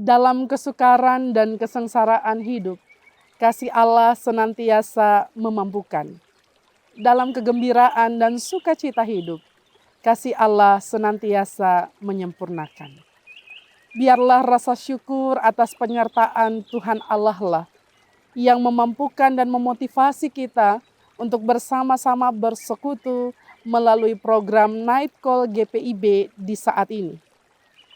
Dalam kesukaran dan kesengsaraan hidup, kasih Allah senantiasa memampukan. Dalam kegembiraan dan sukacita hidup, kasih Allah senantiasa menyempurnakan. Biarlah rasa syukur atas penyertaan Tuhan Allah lah yang memampukan dan memotivasi kita untuk bersama-sama bersekutu melalui program Night Call GPIB di saat ini.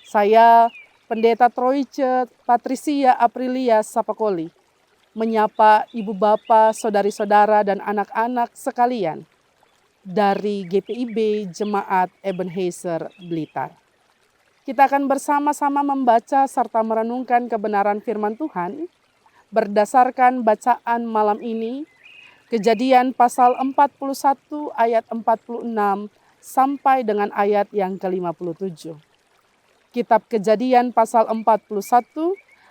Saya, Pendeta Troice Patricia Aprilia Sapakoli, menyapa ibu bapak, saudari-saudara, dan anak-anak sekalian dari GPIB Jemaat Ebenezer Blitar. Kita akan bersama-sama membaca serta merenungkan kebenaran firman Tuhan berdasarkan bacaan malam ini, Kejadian pasal 41 ayat 46 sampai dengan ayat yang ke-57. Kitab Kejadian pasal 41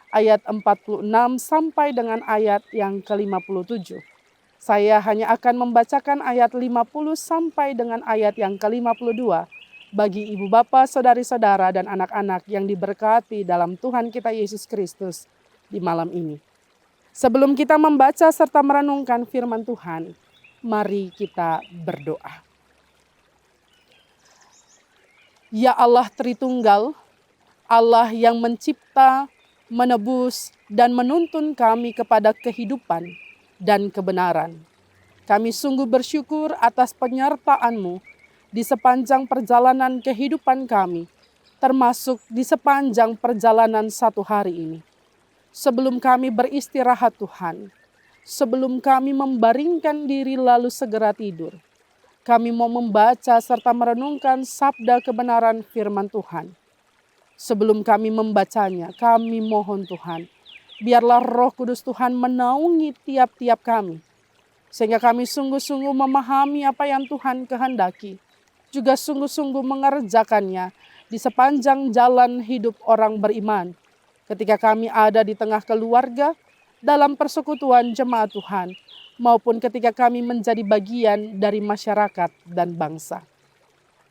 ayat 46 sampai dengan ayat yang ke-57. Saya hanya akan membacakan ayat 50 sampai dengan ayat yang ke-52 bagi ibu bapak, saudari-saudara, dan anak-anak yang diberkati dalam Tuhan kita Yesus Kristus di malam ini. Sebelum kita membaca serta merenungkan firman Tuhan, mari kita berdoa. Ya Allah Tritunggal, Allah yang mencipta, menebus, dan menuntun kami kepada kehidupan dan kebenaran. Kami sungguh bersyukur atas penyertaan-Mu di sepanjang perjalanan kehidupan kami, termasuk di sepanjang perjalanan satu hari ini. Sebelum kami beristirahat Tuhan, sebelum kami membaringkan diri lalu segera tidur, kami mau membaca serta merenungkan sabda kebenaran firman Tuhan. Sebelum kami membacanya, kami mohon Tuhan, biarlah Roh Kudus Tuhan menaungi tiap-tiap kami, sehingga kami sungguh-sungguh memahami apa yang Tuhan kehendaki, juga sungguh-sungguh mengerjakannya di sepanjang jalan hidup orang beriman. Ketika kami ada di tengah keluarga, dalam persekutuan jemaat Tuhan, maupun ketika kami menjadi bagian dari masyarakat dan bangsa.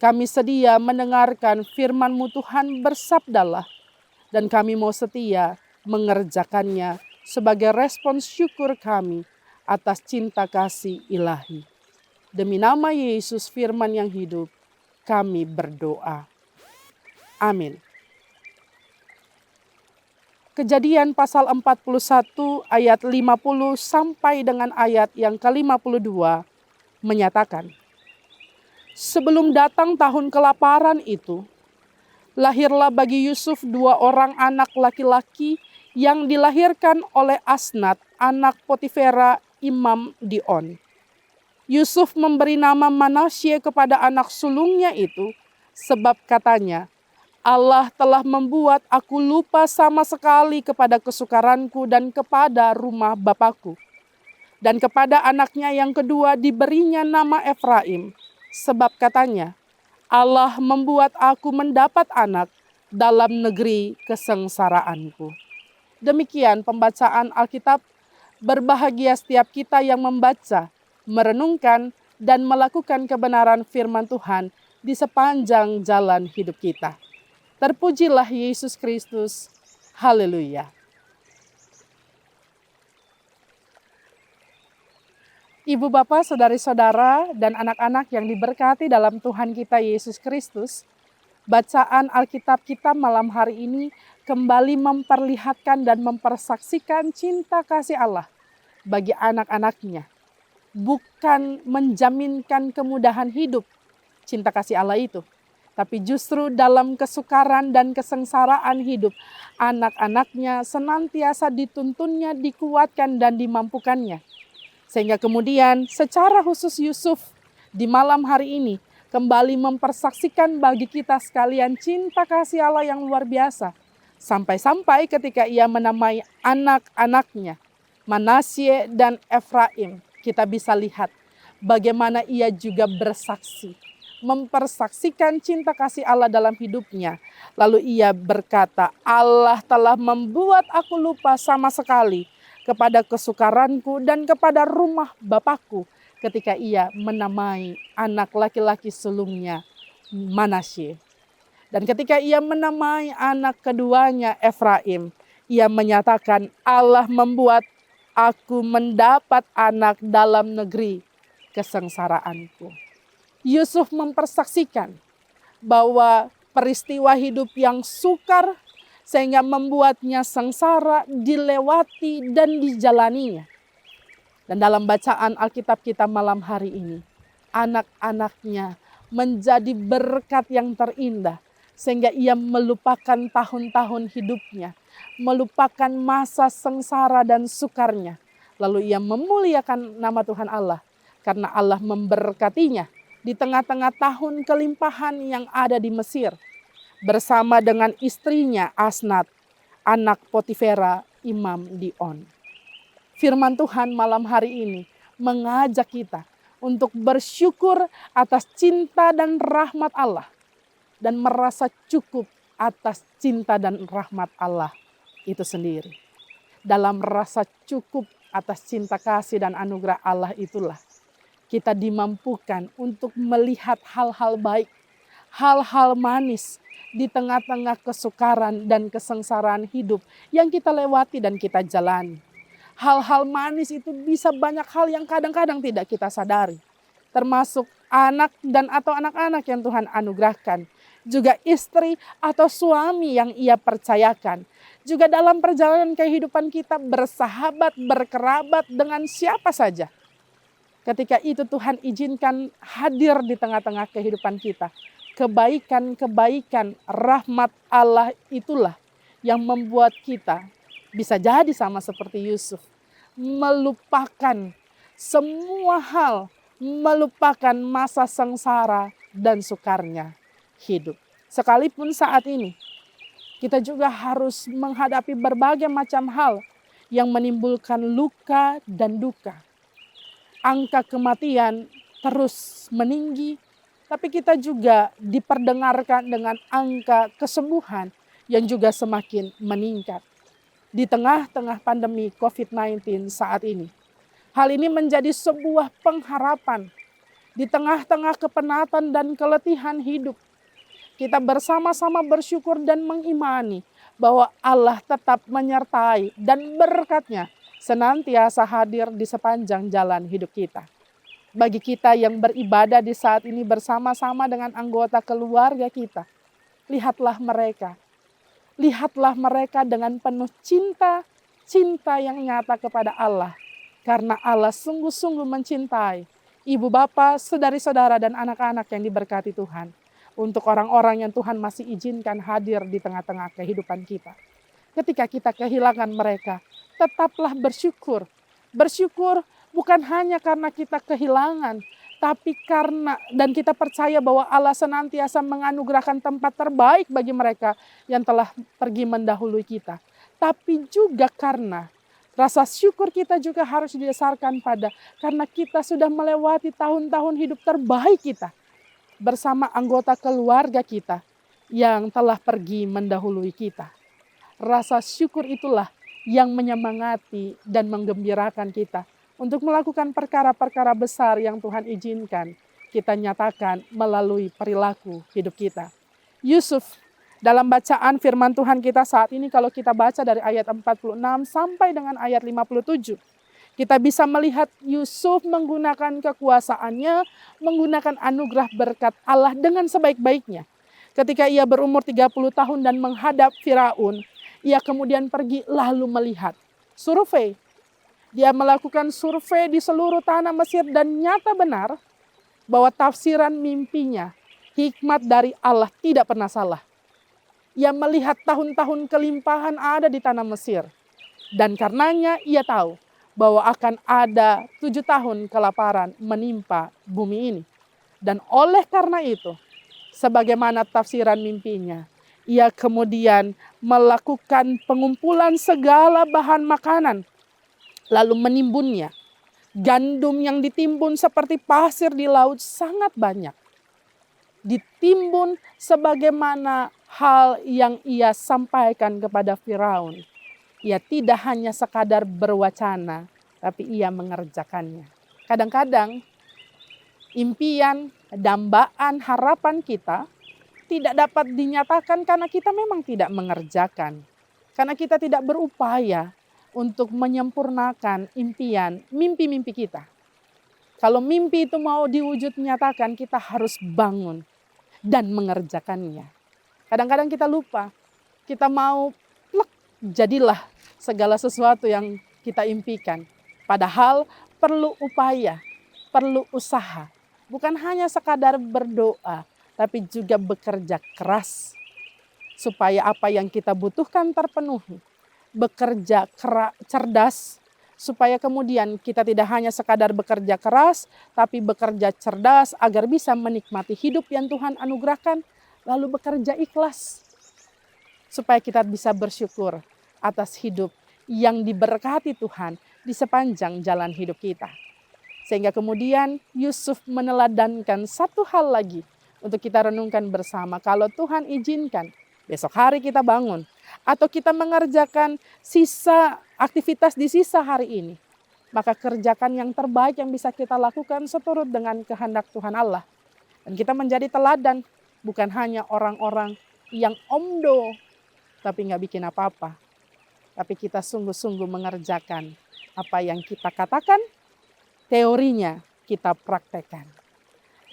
Kami sedia mendengarkan firman-Mu Tuhan, bersabdalah, dan kami mau setia mengerjakannya sebagai respons syukur kami atas cinta kasih ilahi. Demi nama Yesus firman yang hidup, kami berdoa. Amin. Kejadian pasal 41 ayat 50 sampai dengan ayat yang ke-52 menyatakan, sebelum datang tahun kelaparan itu, lahirlah bagi Yusuf 2 orang anak laki-laki yang dilahirkan oleh Asnat, anak Potifera, imam di On. Yusuf memberi nama Manasye kepada anak sulungnya itu, sebab katanya, Allah telah membuat aku lupa sama sekali kepada kesukaranku dan kepada rumah bapakku. Dan kepada anaknya yang kedua diberinya nama Efraim, sebab katanya, Allah membuat aku mendapat anak dalam negeri kesengsaraanku. Demikian pembacaan Alkitab. Berbahagia setiap kita yang membaca, merenungkan, dan melakukan kebenaran firman Tuhan di sepanjang jalan hidup kita. Terpujilah Yesus Kristus. Haleluya. Ibu bapak, saudari-saudara, dan anak-anak yang diberkati dalam Tuhan kita Yesus Kristus, bacaan Alkitab kita malam hari ini kembali memperlihatkan dan mempersaksikan cinta kasih Allah bagi anak-anaknya. Bukan menjaminkan kemudahan hidup cinta kasih Allah itu, tapi justru dalam kesukaran dan kesengsaraan hidup, anak-anaknya senantiasa dituntunnya, dikuatkan, dan dimampukannya. Sehingga kemudian secara khusus Yusuf di malam hari ini kembali mempersaksikan bagi kita sekalian cinta kasih Allah yang luar biasa. Sampai-sampai ketika ia menamai anak-anaknya, Manasye dan Efraim, kita bisa lihat bagaimana ia juga bersaksi, mempersaksikan cinta kasih Allah dalam hidupnya. Lalu ia berkata, Allah telah membuat aku lupa sama sekali kepada kesukaranku dan kepada rumah bapakku, ketika ia menamai anak laki-laki sulungnya Manasye. Dan ketika ia menamai anak keduanya Efraim, Ia menyatakan, Allah membuat aku mendapat anak dalam negeri kesengsaraanku. Yusuf mempersaksikan bahwa peristiwa hidup yang sukar sehingga membuatnya sengsara dilewati dan dijalaninya. Dan dalam bacaan Alkitab kita malam hari ini, anak-anaknya menjadi berkat yang terindah. Sehingga ia melupakan tahun-tahun hidupnya, melupakan masa sengsara dan sukarnya. Lalu ia memuliakan nama Tuhan Allah, karena Allah memberkatinya di tengah-tengah tahun kelimpahan yang ada di Mesir. Bersama dengan istrinya Asnat, anak Potifera, imam di On. Firman Tuhan malam hari ini mengajak kita untuk bersyukur atas cinta dan rahmat Allah. Dan merasa cukup atas cinta dan rahmat Allah itu sendiri. Dalam rasa cukup atas cinta kasih dan anugerah Allah itulah kita dimampukan untuk melihat hal-hal baik, hal-hal manis di tengah-tengah kesukaran dan kesengsaraan hidup yang kita lewati dan kita jalani. Hal-hal manis itu bisa banyak hal yang kadang-kadang tidak kita sadari. Termasuk anak dan atau anak-anak yang Tuhan anugerahkan. Juga istri atau suami yang ia percayakan. Juga dalam perjalanan kehidupan kita bersahabat, berkerabat dengan siapa saja. Ketika itu Tuhan izinkan hadir di tengah-tengah kehidupan kita. Kebaikan-kebaikan rahmat Allah itulah yang membuat kita bisa jadi sama seperti Yusuf, melupakan semua hal, melupakan masa sengsara dan sukarnya hidup. Sekalipun saat ini kita juga harus menghadapi berbagai macam hal yang menimbulkan luka dan duka. Angka kematian terus meninggi, tapi kita juga diperdengarkan dengan angka kesembuhan yang juga semakin meningkat. Di tengah-tengah pandemi COVID-19 saat ini. Hal ini menjadi sebuah pengharapan. Di tengah-tengah kepenatan dan keletihan hidup. Kita bersama-sama bersyukur dan mengimani bahwa Allah tetap menyertai dan berkat-Nya senantiasa hadir di sepanjang jalan hidup kita. Bagi kita yang beribadah di saat ini bersama-sama dengan anggota keluarga kita, lihatlah mereka. Lihatlah mereka dengan penuh cinta, cinta yang nyata kepada Allah. Karena Allah sungguh-sungguh mencintai ibu bapa, saudari-saudara dan anak-anak yang diberkati Tuhan. Untuk orang-orang yang Tuhan masih izinkan hadir di tengah-tengah kehidupan kita. Ketika kita kehilangan mereka, tetaplah bersyukur. Bersyukur bukan hanya karena kita kehilangan, tapi karena dan kita percaya bahwa Allah senantiasa menganugerahkan tempat terbaik bagi mereka yang telah pergi mendahului kita. Tapi juga karena rasa syukur kita juga harus didasarkan karena kita sudah melewati tahun-tahun hidup terbaik kita bersama anggota keluarga kita yang telah pergi mendahului kita. Rasa syukur itulah yang menyemangati dan menggembirakan kita untuk melakukan perkara-perkara besar yang Tuhan izinkan kita nyatakan melalui perilaku hidup kita. Yusuf, dalam bacaan firman Tuhan kita saat ini kalau kita baca dari ayat 46 sampai dengan ayat 57. Kita bisa melihat Yusuf menggunakan kekuasaannya, menggunakan anugerah berkat Allah dengan sebaik-baiknya. Ketika ia berumur 30 tahun dan menghadap Firaun, ia kemudian pergi lalu melihat survei. Dia melakukan survei di seluruh tanah Mesir dan nyata benar bahwa tafsiran mimpinya, hikmat dari Allah tidak pernah salah. Ia melihat tahun-tahun kelimpahan ada di tanah Mesir. Dan karenanya ia tahu bahwa akan ada 7 tahun kelaparan menimpa bumi ini. Dan oleh karena itu, sebagaimana tafsiran mimpinya, ia kemudian melakukan pengumpulan segala bahan makanan lalu menimbunnya. Gandum yang ditimbun seperti pasir di laut sangat banyak. Ditimbun sebagaimana hal yang ia sampaikan kepada Firaun. Ia tidak hanya sekadar berwacana, tapi ia mengerjakannya. Kadang-kadang impian, dambaan, harapan kita tidak dapat dinyatakan karena kita memang tidak mengerjakan. Karena kita tidak berupaya untuk menyempurnakan impian, mimpi-mimpi kita. Kalau mimpi itu mau diwujud nyatakan, kita harus bangun dan mengerjakannya. Kadang-kadang kita lupa, kita mau plek, jadilah segala sesuatu yang kita impikan. Padahal perlu upaya, perlu usaha. Bukan hanya sekadar berdoa, tapi juga bekerja keras. Supaya apa yang kita butuhkan terpenuhi. Bekerja cerdas, supaya kemudian kita tidak hanya sekadar bekerja keras, tapi bekerja cerdas agar bisa menikmati hidup yang Tuhan anugerahkan, lalu bekerja ikhlas. Supaya kita bisa bersyukur atas hidup yang diberkati Tuhan di sepanjang jalan hidup kita. Sehingga kemudian Yusuf meneladankan satu hal lagi untuk kita renungkan bersama. Kalau Tuhan izinkan, besok hari kita bangun, atau kita mengerjakan sisa aktivitas di sisa hari ini, maka kerjakan yang terbaik yang bisa kita lakukan seturut dengan kehendak Tuhan Allah. Dan kita menjadi teladan, bukan hanya orang-orang yang omdo, tapi nggak bikin apa-apa. Tapi kita sungguh-sungguh mengerjakan apa yang kita katakan, teorinya kita praktekkan.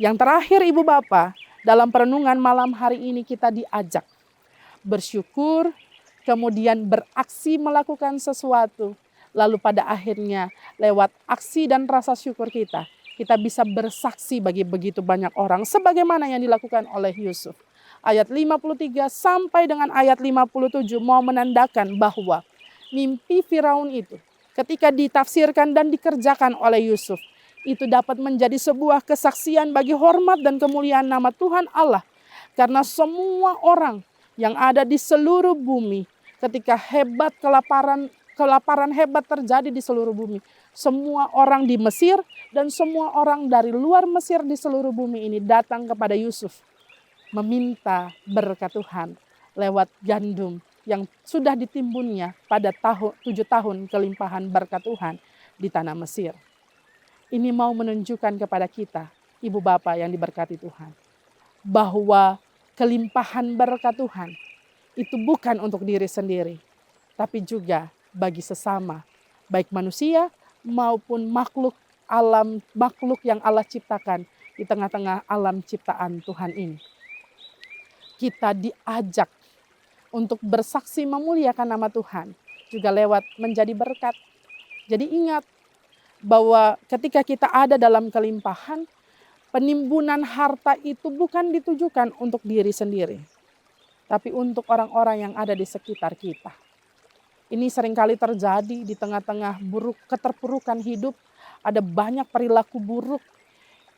Yang terakhir Ibu Bapak, dalam perenungan malam hari ini kita diajak bersyukur, kemudian beraksi melakukan sesuatu. Lalu pada akhirnya lewat aksi dan rasa syukur kita bisa bersaksi bagi begitu banyak orang. Sebagaimana yang dilakukan oleh Yusuf. Ayat 53 sampai dengan ayat 57 mau menandakan bahwa mimpi Firaun itu ketika ditafsirkan dan dikerjakan oleh Yusuf, itu dapat menjadi sebuah kesaksian bagi hormat dan kemuliaan nama Tuhan Allah. Karena semua orang yang ada di seluruh bumi, ketika kelaparan hebat terjadi di seluruh bumi. Semua orang di Mesir dan semua orang dari luar Mesir di seluruh bumi ini datang kepada Yusuf. Meminta berkat Tuhan lewat gandum yang sudah ditimbunnya pada 7 tahun kelimpahan berkat Tuhan di tanah Mesir. Ini mau menunjukkan kepada kita, Ibu Bapak yang diberkati Tuhan, bahwa kelimpahan berkat Tuhan itu bukan untuk diri sendiri, tapi juga bagi sesama, baik manusia maupun makhluk yang Allah ciptakan di tengah-tengah alam ciptaan Tuhan ini. Kita diajak untuk bersaksi memuliakan nama Tuhan, juga lewat menjadi berkat. Jadi ingat bahwa ketika kita ada dalam kelimpahan, penimbunan harta itu bukan ditujukan untuk diri sendiri, tapi untuk orang-orang yang ada di sekitar kita. Ini seringkali terjadi di tengah-tengah keterpurukan hidup. Ada banyak perilaku buruk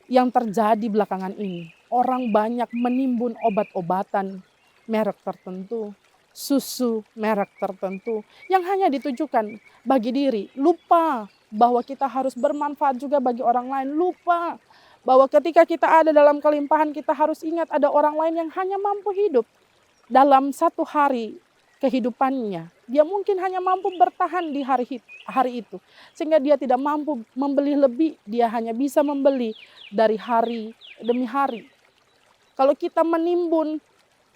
yang terjadi belakangan ini. Orang banyak menimbun obat-obatan merek tertentu, susu merek tertentu yang hanya ditujukan bagi diri. Lupa bahwa kita harus bermanfaat juga bagi orang lain. Lupa bahwa ketika kita ada dalam kelimpahan, kita harus ingat ada orang lain yang hanya mampu hidup dalam satu hari kehidupannya. Dia mungkin hanya mampu bertahan di hari itu. Sehingga dia tidak mampu membeli lebih, dia hanya bisa membeli dari hari demi hari. Kalau kita menimbun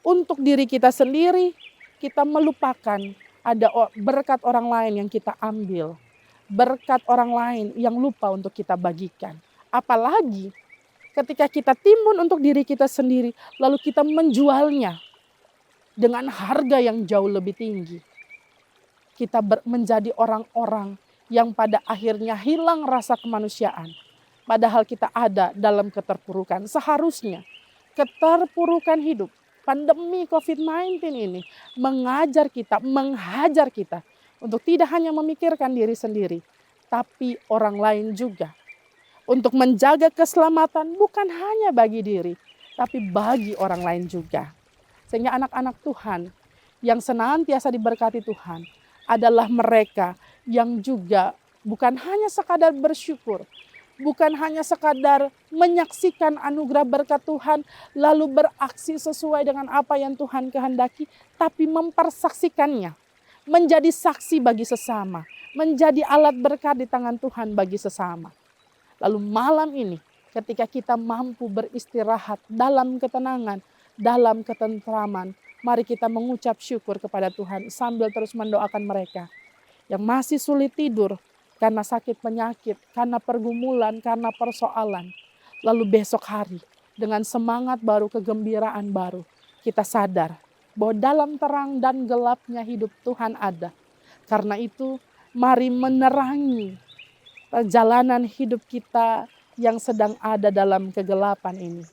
untuk diri kita sendiri, kita melupakan ada berkat orang lain yang kita ambil. Berkat orang lain yang lupa untuk kita bagikan. Apalagi ketika kita timbun untuk diri kita sendiri, lalu kita menjualnya dengan harga yang jauh lebih tinggi. Kita menjadi orang-orang yang pada akhirnya hilang rasa kemanusiaan. Padahal kita ada dalam keterpurukan. Seharusnya keterpurukan hidup, pandemi COVID-19 ini menghajar kita untuk tidak hanya memikirkan diri sendiri, tapi orang lain juga. Untuk menjaga keselamatan bukan hanya bagi diri, tapi bagi orang lain juga. Sehingga anak-anak Tuhan yang senantiasa diberkati Tuhan adalah mereka yang juga bukan hanya sekadar bersyukur, bukan hanya sekadar menyaksikan anugerah berkat Tuhan lalu beraksi sesuai dengan apa yang Tuhan kehendaki, tapi mempersaksikannya, menjadi saksi bagi sesama, menjadi alat berkat di tangan Tuhan bagi sesama. Lalu malam ini ketika kita mampu beristirahat dalam ketenangan, dalam ketentraman, Mari kita mengucap syukur kepada Tuhan sambil terus mendoakan mereka yang masih sulit tidur karena sakit penyakit, karena pergumulan, karena persoalan. Lalu besok hari dengan semangat baru, kegembiraan baru, kita sadar bahwa dalam terang dan gelapnya hidup Tuhan ada. Karena itu mari menerangi perjalanan hidup kita yang sedang ada dalam kegelapan ini.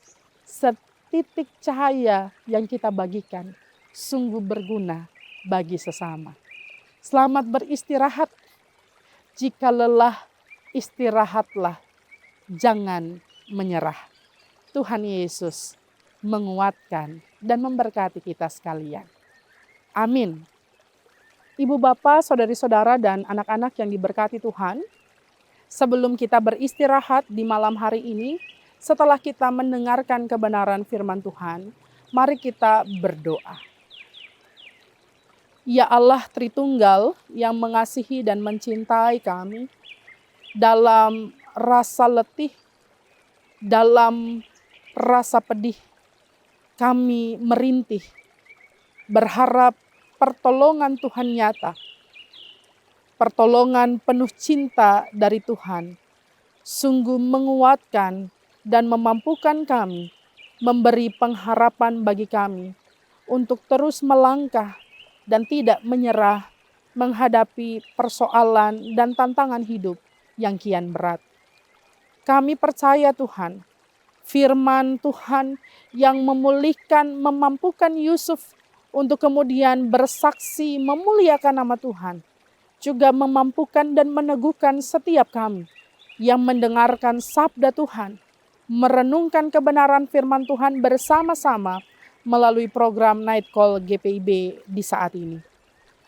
Setitik cahaya yang kita bagikan sungguh berguna bagi sesama. Selamat beristirahat. Jika lelah, istirahatlah. Jangan menyerah. Tuhan Yesus menguatkan dan memberkati kita sekalian. Amin. Ibu bapak, saudari-saudara dan anak-anak yang diberkati Tuhan, sebelum kita beristirahat di malam hari ini, setelah kita mendengarkan kebenaran firman Tuhan, mari kita berdoa. Ya Allah Tritunggal yang mengasihi dan mencintai kami, dalam rasa letih, dalam rasa pedih, kami merintih, berharap pertolongan Tuhan nyata, pertolongan penuh cinta dari Tuhan, sungguh menguatkan dan memampukan kami, memberi pengharapan bagi kami untuk terus melangkah dan tidak menyerah menghadapi persoalan dan tantangan hidup yang kian berat. Kami percaya Tuhan, firman Tuhan yang memulihkan, memampukan Yusuf untuk kemudian bersaksi memuliakan nama Tuhan, juga memampukan dan meneguhkan setiap kami yang mendengarkan sabda Tuhan, merenungkan kebenaran firman Tuhan bersama-sama melalui program Night Call GPIB di saat ini.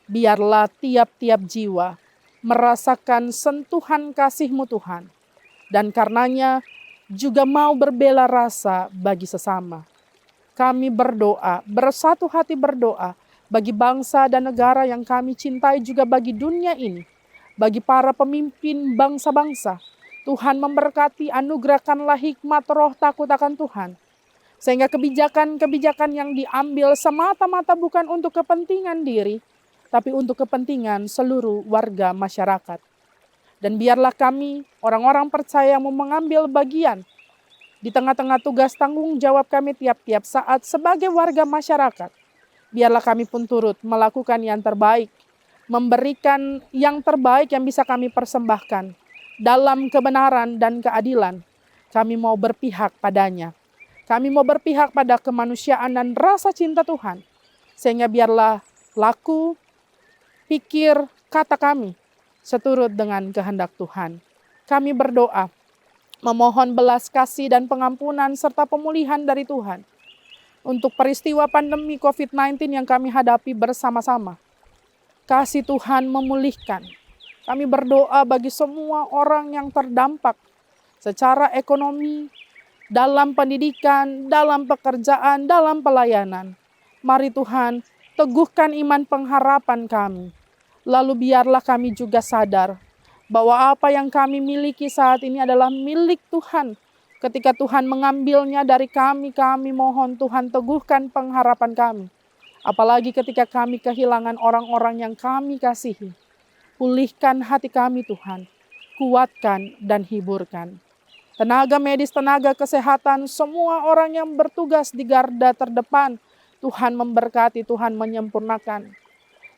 Biarlah tiap-tiap jiwa merasakan sentuhan kasih-Mu Tuhan, dan karenanya juga mau berbela rasa bagi sesama. Kami berdoa, bersatu hati berdoa bagi bangsa dan negara yang kami cintai, juga bagi dunia ini, bagi para pemimpin bangsa-bangsa. Tuhan memberkati, anugerahkanlah hikmat roh takut akan Tuhan, sehingga kebijakan-kebijakan yang diambil semata-mata bukan untuk kepentingan diri, tapi untuk kepentingan seluruh warga masyarakat. Dan biarlah kami, orang-orang percaya yang mau mengambil bagian di tengah-tengah tugas tanggung jawab kami tiap-tiap saat sebagai warga masyarakat, biarlah kami pun turut melakukan yang terbaik, memberikan yang terbaik yang bisa kami persembahkan dalam kebenaran dan keadilan. Kami mau berpihak padanya. Kami mau berpihak pada kemanusiaan dan rasa cinta Tuhan, sehingga biarlah laku, pikir, kata kami seturut dengan kehendak Tuhan. Kami berdoa, memohon belas kasih dan pengampunan serta pemulihan dari Tuhan untuk peristiwa pandemi COVID-19 yang kami hadapi bersama-sama. Kasih Tuhan memulihkan. Kami berdoa bagi semua orang yang terdampak secara ekonomi, dalam pendidikan, dalam pekerjaan, dalam pelayanan. Mari Tuhan, teguhkan iman pengharapan kami. Lalu biarlah kami juga sadar bahwa apa yang kami miliki saat ini adalah milik Tuhan. Ketika Tuhan mengambilnya dari kami, kami mohon Tuhan teguhkan pengharapan kami. Apalagi ketika kami kehilangan orang-orang yang kami kasihi. Pulihkan hati kami Tuhan, kuatkan dan hiburkan. Tenaga medis, tenaga kesehatan, semua orang yang bertugas di garda terdepan, Tuhan memberkati, Tuhan menyempurnakan.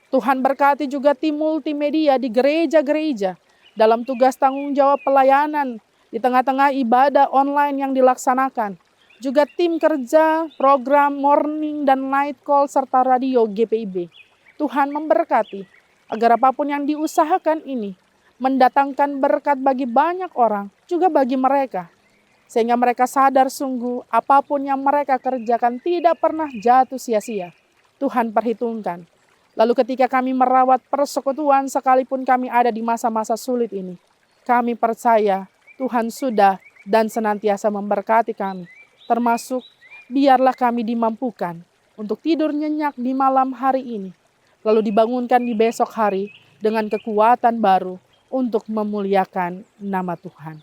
Tuhan berkati juga tim multimedia di gereja-gereja dalam tugas tanggung jawab pelayanan di tengah-tengah ibadah online yang dilaksanakan. Juga tim kerja, program morning dan night call serta radio GPIB. Tuhan memberkati agar apapun yang diusahakan ini mendatangkan berkat bagi banyak orang, juga bagi mereka. Sehingga mereka sadar sungguh apapun yang mereka kerjakan tidak pernah jatuh sia-sia. Tuhan perhitungkan. Lalu ketika kami merawat persekutuan sekalipun kami ada di masa-masa sulit ini, kami percaya Tuhan sudah dan senantiasa memberkati kami. Termasuk biarlah kami dimampukan untuk tidur nyenyak di malam hari ini, lalu dibangunkan di besok hari dengan kekuatan baru untuk memuliakan nama Tuhan.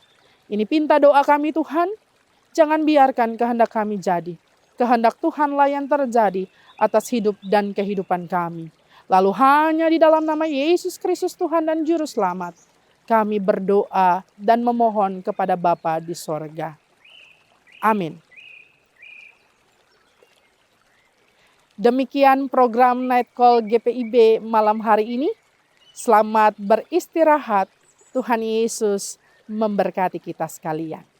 Ini pinta doa kami Tuhan, jangan biarkan kehendak kami jadi kehendak Tuhanlah yang terjadi atas hidup dan kehidupan kami. Lalu hanya di dalam nama Yesus Kristus Tuhan dan Juru Selamat, kami berdoa dan memohon kepada Bapa di sorga. Amin. Demikian program Night Call GPIB malam hari ini. Selamat beristirahat. Tuhan Yesus memberkati kita sekalian.